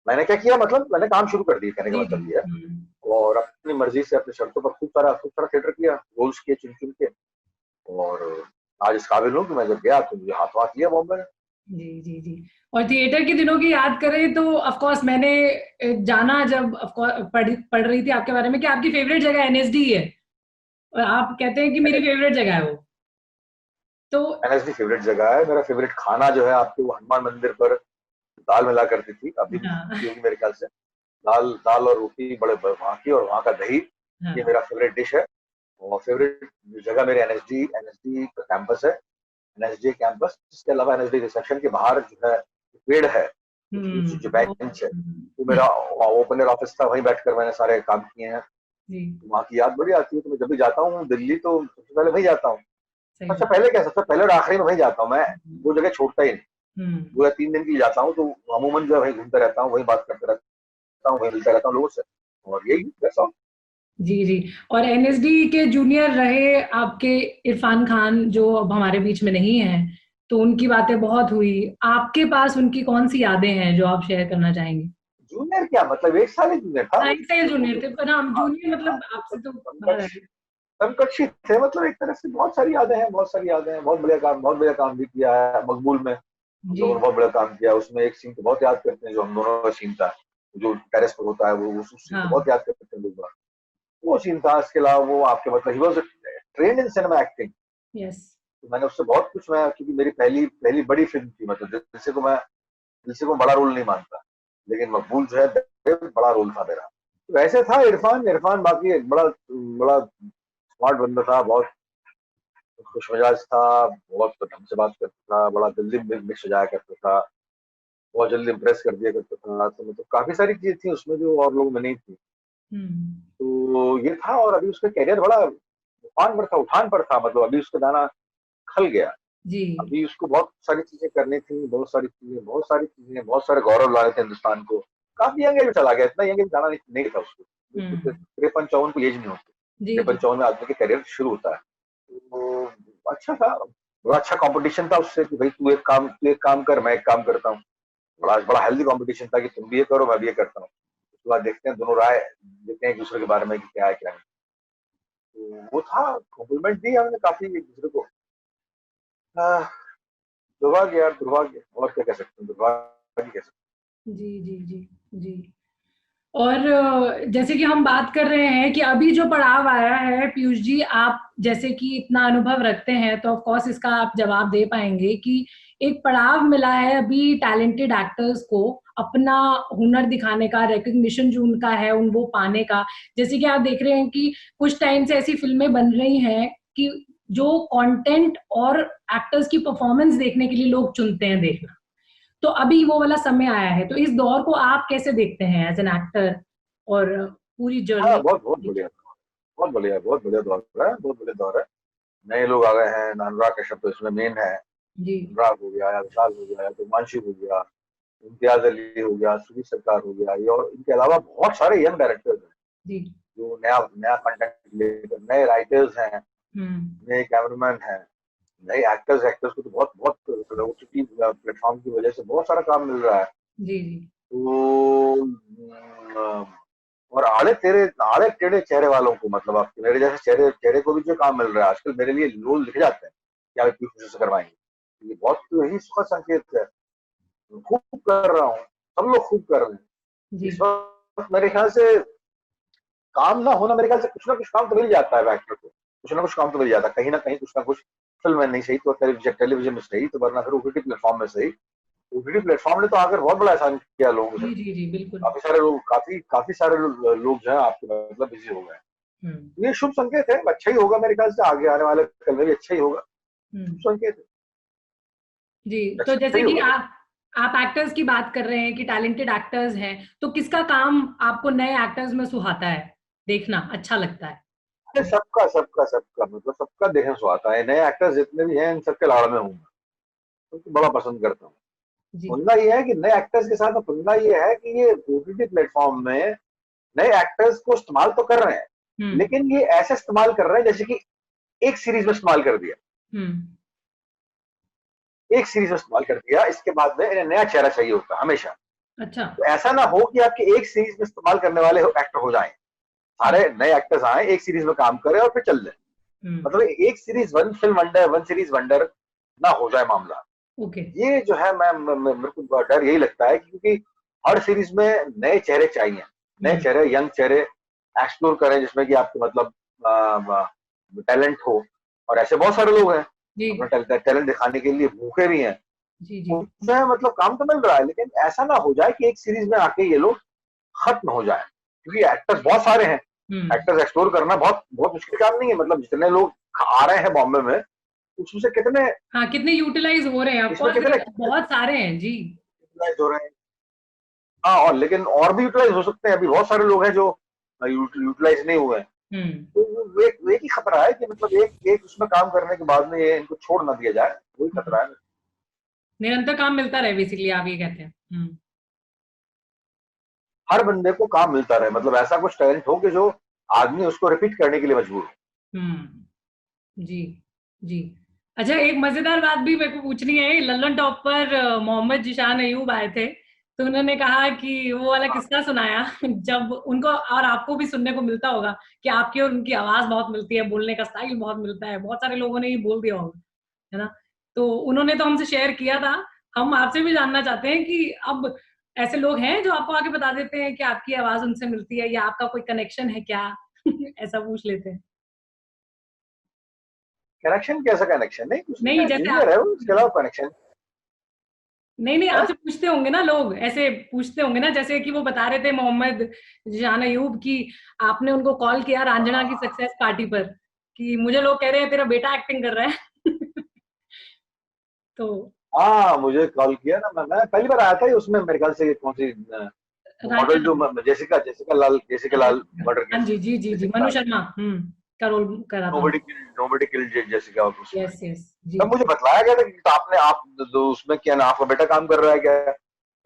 मैंने क्या किया, मतलब मैंने काम शुरू कर दिया, कहने का जी जी। मतलब ये है। और अपनी मर्जी से अपनी शर्तों पर खूब सारा थिएटर किया, रोल्स किए चुन चुन के, और आज इस काबिल हूँ कि मैं जब गया तो मुझे हाथों हाथ लिया बॉम्बे में। जी जी जी। और थिएटर के दिनों की याद करें तो ऑफ कोर्स मैंने जाना जब ऑफ कोर्स पढ़ रही थी आपके बारे में कि आपकी फेवरेट जगह एनएसडी है, और आप कहते हैं कि मेरी फेवरेट जगह है वो, तो एनएसडी फेवरेट जगह है। मेरा फेवरेट खाना जो है आपके वो हनुमान मंदिर पर दाल मिला करती थी, अभी भी हाँ मिलती होगी मेरे ख्याल से। दाल दाल और रोटी बड़े वहाँ की, और वहाँ का दही, ये हाँ। मेरा फेवरेट डिश है। और फेवरेट जगह मेरे एनएसडी का कैंपस है, एनएसडी कैंपस। इसके अलावा एनएसडी रिसेप्शन के बाहर जो है पेड़ है, जो बेंच है, वो मेरा ओपन एयर ऑफिस था, वहीं बैठकर मैंने सारे काम किए हैं। जी। वहाँ की याद बड़ी आती है। तो मैं जब भी जाता हूँ दिल्ली तो सबसे पहले वहीं जाता हूँ। सही सबसे बात। पहले क्या, सबसे पहले और आखिरी में वहीं जाता हूँ मैं, वो जगह छोड़ता ही नहीं। हम्म। पूरा 3 दिन के लिए जाता हूँ तो अमूमन जो है वहीं घूमता रहता हूँ, वहीं बात करता रहता हूँ, वहीं मिलता रहता हूँ लोगों से, और यही वैसा। जी जी। और एनएसडी के जूनियर रहे आपके इरफान खान, जो अब हमारे बीच में नहीं है, तो उनकी बातें बहुत हुई। आपके पास उनकी कौन सी यादें हैं जो आप शेयर करना चाहेंगे? जूनियर क्या मतलब, 1 साल ही जूनियर था। हाँ, एक साल जूनियर थे, पर हम जूनियर मतलब आपसे तो बाहर है। समकक्षी थे, मतलब एक तरह से बहुत सारी यादें हैं, बहुत सारी यादें हैं। बहुत बढ़िया काम भी किया है मकबूल में, हम जी। लोगों ने बहुत बड़ा काम किया। उसमें एक सीन तो बहुत याद करते हैं, जो हम दोनों का सीन था, जो टेरेस पर होता है, वो उस सीन को हाँ। बहुत याद करते हैं लोग। वो सीन था। इसके अलावा वो आपके मतलब he was trend in cinema acting. Yes. तो मैंने उससे बहुत कुछ, मैं क्योंकि मेरी पहली पहली बड़ी फिल्म थी, मतलब जिसे को बड़ा रोल नहीं मानता, लेकिन मकबूल जो है बड़ा रोल था मेरा। तो ऐसे था इरफान। इरफान बाकी एक बड़ा बड़ा स्मार्ट बंदा था, बहुत खुश मिजाज था, बहुत ढंग से बात करता था, बड़ा जल्दी मिक्स हो जाया करता था, बहुत जल्दी इम्प्रेस कर दिया करता था। तो मतलब काफी सारी चीजें थी उसमें जो और लोगों में नहीं थी। हम्म। तो ये था। और अभी उसका करियर बड़ा उफान पर था, उठान पर था, मतलब अभी उसका दाना खल गया। जी अभी उसको बहुत सारी चीजें करनी थी, बहुत सारे गौरव लाने थे हिंदुस्तान को। काफी यंग एज में चला गया, इतना यंग एज जाना नहीं था उसको। हम्म। 53-54 की एज नहीं होती, जी जी। 53 में आदमी का करियर शुरू होता है। तो अच्छा था, बड़ा अच्छा कंपटीशन था उससे कि भाई तू एक काम कर, मैं एक काम करता हूँ। बड़ा बड़ा हेल्दी कंपटीशन था कि तुम भी ये करो, मैं भी ये करता हूँ। उसके बाद देखते हैं दोनों राय देते हैं एक दूसरे के बारे में कि क्या है क्या नहीं। तो वो था, कॉम्प्लीमेंट दी हमने काफी एक दूसरे को। हाँ, दुर्भाग्य यार, दुर्भाग्य, और क्या कह सकते हैं, दुर्भाग्य कह सकते जी जी जी जी। और जैसे कि हम बात कर रहे हैं कि अभी जो पड़ाव आया है, पीयूष जी, आप जैसे कि इतना अनुभव रखते हैं तो ऑफ कोर्स इसका आप जवाब दे पाएंगे कि एक पड़ाव मिला है अभी टैलेंटेड एक्टर्स को अपना हुनर दिखाने का, रिकग्निशन जो उनका है उन वो पाने का। जैसे कि आप देख रहे हैं कि कुछ टाइम से ऐसी फिल्में बन रही हैं कि जो कंटेंट और एक्टर्स की परफॉर्मेंस देखने के लिए लोग चुनते हैं देखना। तो अभी वो वाला समय आया है, तो इस दौर को आप कैसे देखते हैं एज एन एक्टर, और पूरी हैं। हाँ, जर्नी? बहुत बहुत बढ़िया, बहुत बढ़िया, बहुत बढ़िया दौर है, बहुत बढ़िया दौर है। नए लोग आ गए हैं, अनुराग कश्यप तो इसमें मेन है। जी अनुराग हो गया, या विशाल हो गया, या तो हिमांशु हो गया, इम्तियाज अली हो गया, सुधीर सरकार हो गया, ये, और इनके अलावा बहुत सारे यंग डायरेक्टर्स हैं जी। जो नया नया कंटेंट लेकर, नए राइटर्स हैं, हम्म। नए कैमरामैन हैं, नए एक्टर्स। एक्टर्स को तो बहुत बहुत ओटीटी प्लेटफॉर्म की वजह से बहुत सारा काम मिल रहा है। जी जी। तो और आड़े टेढ़े चेहरे वालों को, मतलब आप मेरे जैसे चेहरे चेहरे को भी जो काम मिल रहा है आजकल, मेरे लिए रोल लिखे जाते हैं कि आप पीयूष से करवाएंगे। ये बहुत ही सुखद संकेत है। खूब कर रहा हूँ, सब लोग खूब कर रहे हैं जी इस वक्त। मेरे ख्याल से काम ना होना, मेरे ख्याल से कुछ ना कुछ काम तो मिल जाता है एक्टर को, कुछ ना कुछ काम तो मिल जाता है कहीं ना कहीं, कुछ ना कुछ। फिल्म में नहीं सही तो टेलीविजन में सही, तो वरना फिर ओटीटी प्लेटफॉर्म में सही। ओटीटी प्लेटफॉर्म ने तो आकर बहुत बड़ा एहसान किया लोगों से। जी जी जी बिल्कुल। काफी सारे लोग, काफी सारे लोग जो है आपके मतलब बिजी हो गए हैं। हम्म। ये शुभ संकेत है, अच्छा ही होगा मेरे ख्याल से, आगे आने वाले कल में भी अच्छा ही होगा। शुभ हम्म। संकेत है, जी। तो अच्छा जैसे ही कि होगा। आप एक्टर्स की बात कर रहे हैं कि टैलेंटेड एक्टर्स हैं, तो किसका काम आपको नए एक्टर्स में सुहाता है, देखना अच्छा लगता है? अरे सबका सबका सबका मतलब सबका देखने को आता है। नए एक्टर्स जितने भी हैं इन सबके लाड़ में हूँ मैं, तो बड़ा पसंद करता हूँ। जी। पंगा ये है कि नए एक्टर्स के साथ में पंगा ये है कि ये ओटीटी प्लेटफॉर्म में नए एक्टर्स को इस्तेमाल तो कर रहे हैं, हम्म। लेकिन ये ऐसे इस्तेमाल कर रहे हैं जैसे कि एक सीरीज में इस्तेमाल कर दिया। हम्म। एक सीरीज में इस्तेमाल कर दिया, इसके बाद में इन्हें नया चेहरा चाहिए होता है हमेशा। अच्छा। तो ऐसा ना हो कि आपके एक सीरीज में इस्तेमाल करने वाले एक्टर हो जाएं, सारे नए एक्टर्स आए, एक सीरीज में काम करें और फिर चल जाए। मतलब एक series one film wonder, one series wonder ना हो जाए मामला। ओके। ये जो है मेरे को डर यही लगता है, क्योंकि हर सीरीज में नए चेहरे चाहिए, नए चेहरे, यंग चेहरे एक्सप्लोर करें, जिसमें कि आपको मतलब टैलेंट हो। और ऐसे बहुत सारे लोग हैं अपना टैलेंट दिखाने के लिए भूखे भी हैं। जी जी। उनमें मतलब काम तो मिल रहा है, लेकिन ऐसा ना हो जाए कि एक सीरीज में आके ये लोग खत्म हो जाए, क्योंकि एक्टर्स बहुत सारे हैं। एक्टर्स एक्सप्लोर करना बहुत बहुत मुश्किल काम नहीं है। मतलब जितने लोग आ रहे हैं बॉम्बे में, उसमें से कितने, हाँ, कितने यूटिलाइज हो रहे हैं इसमें आपको, कितने बहुत सारे हैं जी। यूटिलाइज हो रहे हैं। हाँ, और लेकिन और भी यूटिलाइज हो सकते हैं। अभी बहुत सारे लोग हैं जो यूटिलाइज नहीं हुए हैं। तो वे की खतरा है कि मतलब एक एक उसमें काम करने के बाद में ये इनको छोड़ ना दिया जाए, वही खतरा है। निरंतर काम मिलता रहे बेसिकली, आप ये कहते हैं। हर बंदे को काम मिलता रहे, मतलब ऐसा कुछ टैलेंट हो कि जो आदमी उसको रिपीट करने के लिए मजबूर हो। जी जी। अच्छा, एक मजेदार बात भी मेरे को पूछनी है। लल्लन टॉप पर मोहम्मद जिशान अयूब आए थे, तो उन्होंने कहा कि वो वाला किस्सा सुनाया जब उनको, और आपको भी सुनने को मिलता होगा कि आपकी और उनकी आवाज बहुत मिलती है, बोलने का स्टाइल बहुत मिलता है, बहुत सारे लोगों ने ये बोल दिया होगा, है ना। तो उन्होंने तो हमसे शेयर किया था। हम आपसे भी जानना चाहते हैं कि अब ऐसे लोग हैं जो आपको आके बता देते हैं कि आपकी आवाज उनसे मिलती है, या आपका कोई कनेक्शन है क्या ऐसा पूछ लेते हैं। कनेक्शन, कैसा कनेक्शन? नहीं, कुछ नहीं, नहीं, जैसे जूनियर आप, है वो, इसके अलावा कनेक्शन। नहीं नहीं, आपसे पूछते होंगे ना लोग, ऐसे पूछते होंगे ना, जैसे कि वो बता रहे थे मोहम्मद जिशान अयूब की, आपने उनको कॉल किया रंजना की सक्सेस पार्टी पर कि मुझे लोग कह रहे हैं तेरा बेटा एक्टिंग कर रहा है तो हाँ, मुझे कॉल किया ना, मैं पहली बार आया था ही उसमें, मेरे ख्याल से कौन सी मॉडल जो रंजना, जेसिका जेसिका लाल मर्डर हाँ केस, जी जी जी जी, जेसिका मनु लाल, शर्मा का रोल करा था। नोबडी किल्ड जेसिका उसमें। यस यस जी। तब मुझे बतलाया गया था कि तो आप उसमें क्या ना, आपका बेटा काम कर रहा है क्या?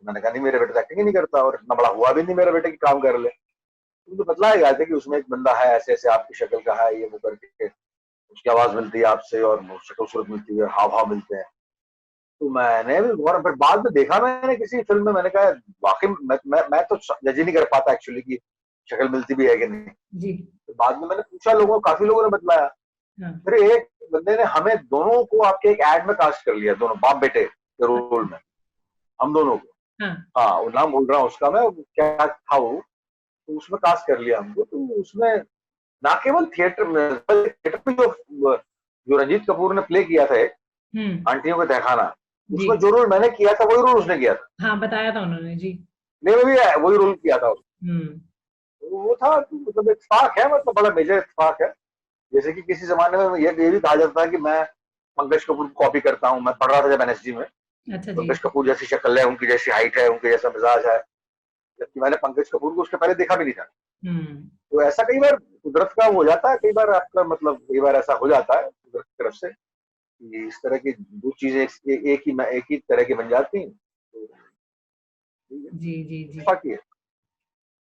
मैंने कहा नहीं, मेरा बेटा एक्टिंग ही नहीं करता, और इतना बड़ा हुआ भी नहीं मेरा बेटा कि काम कर ले। तो मुझे बतलाया गया था कि उसमें एक बंदा है, ऐसे ऐसे आपकी शक्ल का है, ये वो करके उसकी आवाज मिलती है आपसे, और शक्ल सूरत मिलती है, हाव भाव मिलते हैं। तो मैंने भी गौर, फिर बाद में देखा मैंने किसी फिल्म में, मैंने कहा वाकई मैं तो जज ही नहीं कर पाता एक्चुअली कि शक्ल मिलती भी है कि नहीं। जी। तो बाद में मैंने पूछा लोगों, काफी लोगों ने बतलाया। हाँ फिर एक बंदे ने हमें दोनों को आपके एक एड में कास्ट कर लिया, दोनों बाप बेटे के रोल में, हम दोनों को। हाँ हाँ, वो नाम बोल रहा हूँ उसका मैं, क्या था वो, तो उसमें कास्ट कर लिया हमको। तो उसमें ना केवल थिएटर में जो रंजीत कपूर ने प्ले किया था आंटियों का तहखाना, जी। उसमें जो रोल मैंने किया था वही रोल उसने किया था। हाँ, बताया था उन्होंने जी। प्ले में भी वही रोल किया था। हम्म। तो वो था, तो मतलब इत्तेफाक है, मतलब बड़ा मेजर इत्तेफाक है। जैसे कि किसी जमाने में ये भी कहा जाता है कि मैं पंकज कपूर को कॉपी करता हूँ। मैं पढ़ रहा था जब एनएसजी में, अच्छा जी। पंकज कपूर जैसी शक्ल है, उनकी जैसी हाइट है, उनके जैसा मिजाज है, जबकि मैंने पंकज कपूर को उसके पहले देखा भी नहीं था। हम्म। तो ऐसा कई बार कुदरत का हो जाता है, कई बार आपका मतलब, कई बार ऐसा हो जाता है कुदरत की तरफ से कि इस तरह की दो चीजें एक ही तरह की बन जाती हैं। तो जी जी जी। इत्तेफाक ही है।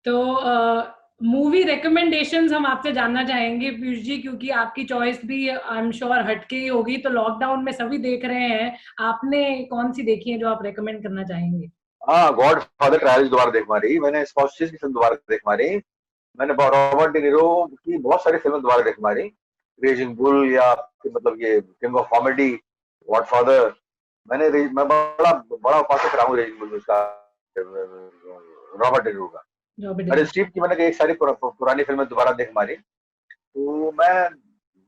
तो मूवी रिकमेंडेशंस हम आपसे जानना चाहेंगे पीयूष जी, क्योंकि आपकी चॉइस भी आई एम श्योर हटके ही होगी। तो लॉकडाउन में सभी देख रहे हैं, आपने कौन सी देखी है जो आप रेकमेंड करना चाहेंगे? हाँ, गॉड फादर ट्रायल्स दोबारा देख मारी मैंने, स्कॉर्सेज़े की फिल्म दोबारा देख मारी, मैंने रॉबर्ट डी निरो की बहुत सारी फिल्में दोबारा देख मारी, रेजिंग बुल, या मतलब ये king of comedy, God father. मैं बड़ा बड़ा उपासक रहा हूँ रेजिंग बुल उसका, रॉबर्ट डी निरो का। रॉबर्ट मेरे डिनरो। स्ट्रीप की मैंने एक सारी पुरानी फिल्में दोबारा देख मारी। तो मैं,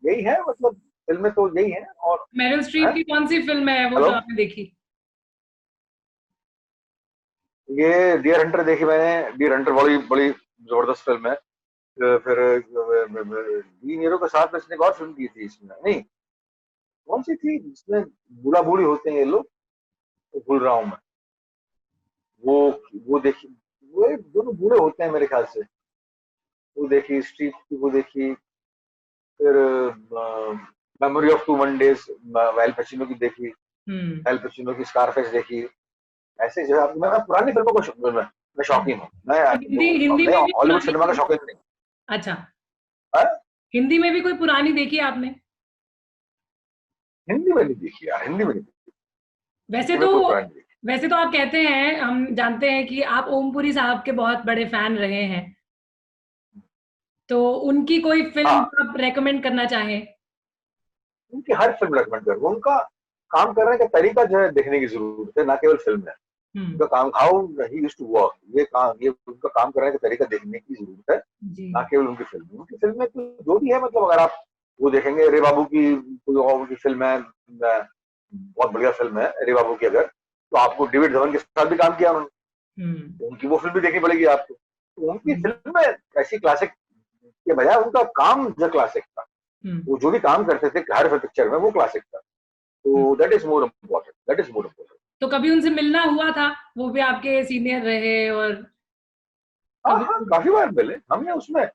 यही है मतलब, फिल्में तो यही है। और मेरिल है, स्ट्रीप की कौन सी फिल्म है वो हेलो, जो आपने देखी? ये डियर हंटर देखी मैंने। डियर हंटर बड़ी बड़ी जबरदस्त फिल्म है। फिर डी नीरो के साथ में इसने एक और फिल्म की थी, इसमें नहीं, कौन सी थी जिसमें बूढ़ा बूढ़ी होते हैं ये लोग, तो भूल रहा हूँ मैं। वो वो देखी, वो दोनों बूढ़े होते हैं मेरे ख्याल से। वो देखी, स्ट्रीट की वो देखी। फिर memory of two Mondays, Al Pacino की देखी। हम्म। एल पचिनो की स्कारफेस देखी। ऐसे जो है, मैं पुरानी फिल्मों को मैं शौकीन हूँ। तो हिंदी हिंदी मैं में भी हॉलीवुड पुरानी सिनेमा का कोई, शौकीन नहीं। अच्छा, है? हिंदी में भी कोई पुरानी देखी है आपने? हिंदी में नहीं देखी यार, हिंदी में नहीं देखी। वैसे उन्हें तो कोई फर्क नहीं। वैसे तो आप कहते हैं, हम जानते हैं कि आप ओमपुरी साहब के बहुत बड़े फैन रहे हैं, तो उनकी कोई फिल्म हाँ, आप रेकमेंड करना चाहें? उनकी हर फिल्म रिकमेंड करूँ, उनका काम करने का तरीका जो है देखने की जरूरत है, ना केवल फिल्म है। हम्म। उनका काम, how he used to work, ये उनका काम करने का तरीका देखने की जरूरत है, जी। ना केवल उनकी फिल्म में तो जो भी है, मतलब अगर आप वो देखेंगे, रे बाबू की कोई और उनकी फिल्म है, बहुत बढ़िया फिल्म है रे बाबू की, अगर तो आपको डेविड धवन के साथ भी काम किया उन्होंने, हम्म। तो उनकी वो फिल्म भी देखनी पड़ेगी आपको। तो उनकी हम्म। फिल्म में ऐसी क्लासिक के बजाय उनका काम जो क्लासिक था, हम्म। वो जो भी काम करते थे हर पिक्चर में वो क्लासिक था। हम्म। तो that is more important, that is more important. तो कभी उनसे मिलना हुआ था? वो भी आपके सीनियर रहे, और हाँ कभी? हाँ, काफी बार मिले हमने उसमें।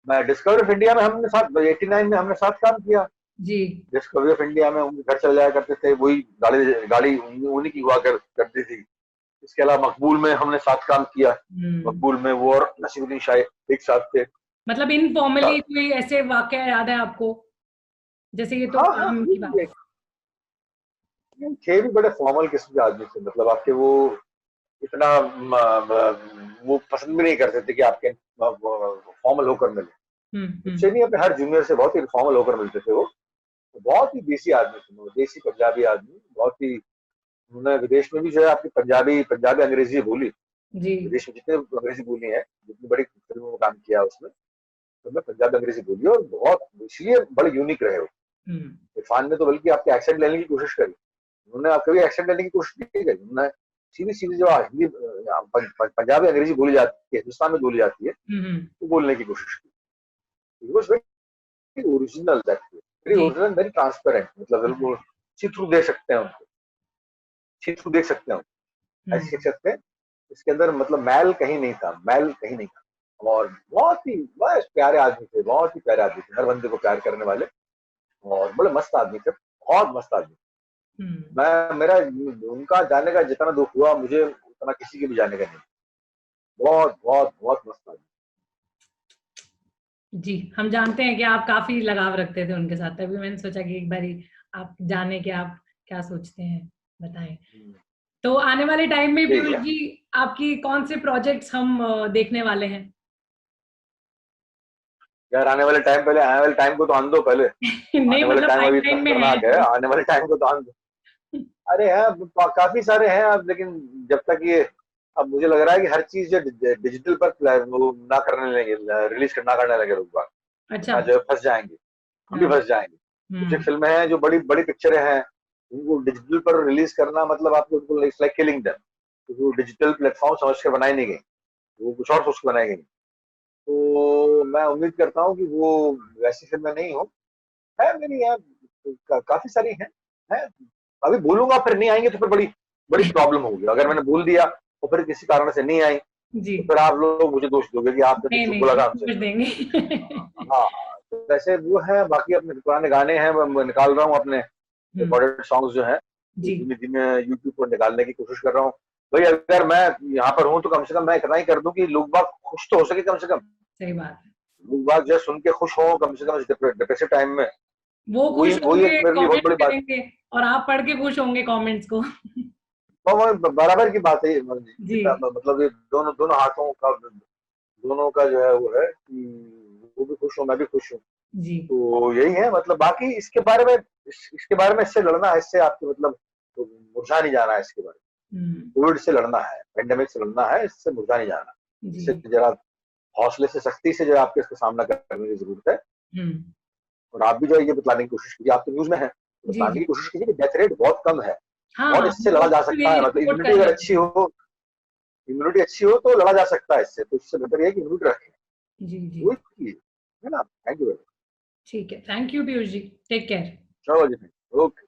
मैं डिस्कवरी ऑफ इंडिया में हमने साथ 89 में हमने साथ काम किया। जी। डिस्कवरी ऑफ इंडिया में उनके घर चले जाया करते थे, वही गाड़ी गाड़ी उन्हीं की हुआ करती थी। इसके अलावा मकबूल में हमने साथ काम किया। हम्म। मकबूल में वो और नसीरुद्दीन शाह एक साथ थे। मतलब इनफॉर्मली कोई ऐसे वाकया याद है आपको? जैसे ये तो हाँ हाँ, काम की बात है। थे भी बड़े फॉर्मल किस्म के आदमी थे, मतलब आपके वो इतना वो पसंद भी नहीं करते थे कि आपके फॉर्मल होकर मिले। हम्म। मुझसे नहीं, अपने हर जूनियर से बहुत ही फॉर्मल होकर मिलते थे वो। बहुत ही देसी आदमी थे वो, देसी पंजाबी आदमी, बहुत ही। उन्होंने विदेश में भी जो है आपकी पंजाबी पंजाबी अंग्रेजी बोली। जी। विदेश में जितने अंग्रेजी बोली है, जितनी बड़ी फिल्मों में काम किया उसने, तो मैं पंजाबी अंग्रेजी बोली, और बहुत इसलिए बड़े यूनिक रहे हो। हम्म। इरफान ने तो बल्कि आपके एक्सेंट लेने की कोशिश करी, उन्होंने आप कभी एक्सेंट लेने की कोशिश नहीं करी। उन्होंने सीधी सीधी जो हिंदी पंजाबी अंग्रेजी बोली जाती है, हिंदुस्तान में बोली जाती है, हम्म। तो बोलने की कोशिश की। It was very original, that very जी। ओरिजिनल, वेरी ट्रांसपेरेंट, मतलब बिल्कुल सी थ्रू देख सकते हैं उनको, सी थ्रू देख सकते हैं, ऐसी हम्म। शख्सियत थे। इसके अंदर मतलब मैल कहीं नहीं था, मैल कहीं नहीं था। और बहुत ही बस प्यारे आदमी थे, बहुत ही प्यारे आदमी थे, हर बंदे को प्यार करने वाले, और बड़े मस्त आदमी थे, बहुत मस्त आदमी। हम्म। मैं मेरा उनका जाने का जितना दुख हुआ मुझे, उतना किसी के भी जाने का नहीं। बहुत बहुत बहुत मस्त आदमी। जी, हम जानते हैं कि आप काफी लगाव रखते थे उनके साथ, तभी मैंने सोचा कि एक बारी आप जाने कि आप क्या सोचते हैं, बताएं। तो आने वाले टाइम में यही पीयूष है जी, आपकी कौन से प्रोजेक्ट्स हम देखने वाले हैं? यार, आने वाले टाइम, पहले आने वाले टाइम को तो आन दो पहले। नहीं, आने वाले मतलब टाइम अभी इतना पाइपलाइन में है खतरनाक है, जो। आने वाले टाइम को तो आन दो। अरे है, काफी सारे हैं अब, लेकिन जब तक ये, अब मुझे लग रहा है कि हर चीज जो डिजिटल पर वो ना करने लगे, रिलीज करना करने लगे लोग बाग, अच्छा। वरना जो है फंस जाएंगे, हम भी हाँ। फंस जाएंगे। कुछ एक हम्म। फिल्में हैं जो बड़ी बड़ी पिक्चरें हैं, उनको डिजिटल पर रिलीज करना मतलब आपको बिल्कुल इट्स लाइक किलिंग देम, क्योंकि वो डिजिटल प्लेटफॉर्म समझ के बनाई नहीं गई, वो कुछ और सोच के बनाई गई। तो मैं उम्मीद करता हूँ कि वो वैसी फिल्में नहीं हो। है मेरी यहाँ काफी सारी है। अभी बोलूंगा फिर नहीं आएंगे, तो फिर बड़ी बड़ी प्रॉब्लम होगी। अगर मैंने बोल दिया और फिर किसी कारण से नहीं आई, जी। तो फिर आप लोग मुझे दोष दोगे कि आपने तो नहीं झूठ नहीं, बोला हम था हमसे। समझ देंगे। हाँ, तो वैसे वो है, बाकी अपने पुराने गाने हैं, मैं निकाल रहा हूँ अपने हम्म। रिकॉर्डेड सॉन्ग्स जो हैं, तो जी। धीमे धीमे यूट्यूब पर निकालने की कोशिश कर रहा हूँ। भाई अगर मैं यहाँ पर हूँ तो कम से कम मैं इतना ही कर दूं कि लोग बाग खुश तो हो सके, कम से कम सही बात है। लोग बाग जो सुन के खुश हो, कम से कम इस डिप्रेसिव टाइम में। वो वही खुश वही होंगे, एक मेरे लिए बहुत कमेंट बड़ी बात। करेंगे, और आप पढ़ के खुश होंगे कमेंट्स को। वो बराबर की बात है ये, जी। जितना मतलब ये दोनों दोनों हाथों का, दोनों का जो है वो है कि वो भी खुश हो, मैं भी खुश हूँ। जी। तो यही है, मतलब बाकी इसके बारे में, इसके बारे में इससे लड़ना है, इससे आपके मतलब तो मुरझा नहीं जाना है इसके बारे में। हम्म। कोविड से लड़ना है, पेंडेमिक से लड़ना है, इससे मुरझा नहीं जाना। जी। इससे जरा हौसले से, सख्ती से जो है आपके इसका सामना करने की जरूरत है। हम्म। और आप भी जो है ये बतलाने की कोशिश कीजिए, आप तो न्यूज में है, जी। बताने जी। की कोशिश कीजिए कि डेथ रेट बहुत कम है, और हाँ, इससे वो लड़ा जा तो सकता यही है। मतलब रिपोर्ट इम्यूनिटी कर अगर रहे अच्छी थे। हो, इम्यूनिटी अच्छी हो तो लड़ा जा सकता है इससे, तो इससे बेहतर ये है कि इम्यूनिटी रखें। जी। जी। वही चीज है ना। Thank you. ठीक है, thank you Piyush ji. Take care. चलो जी, ओके।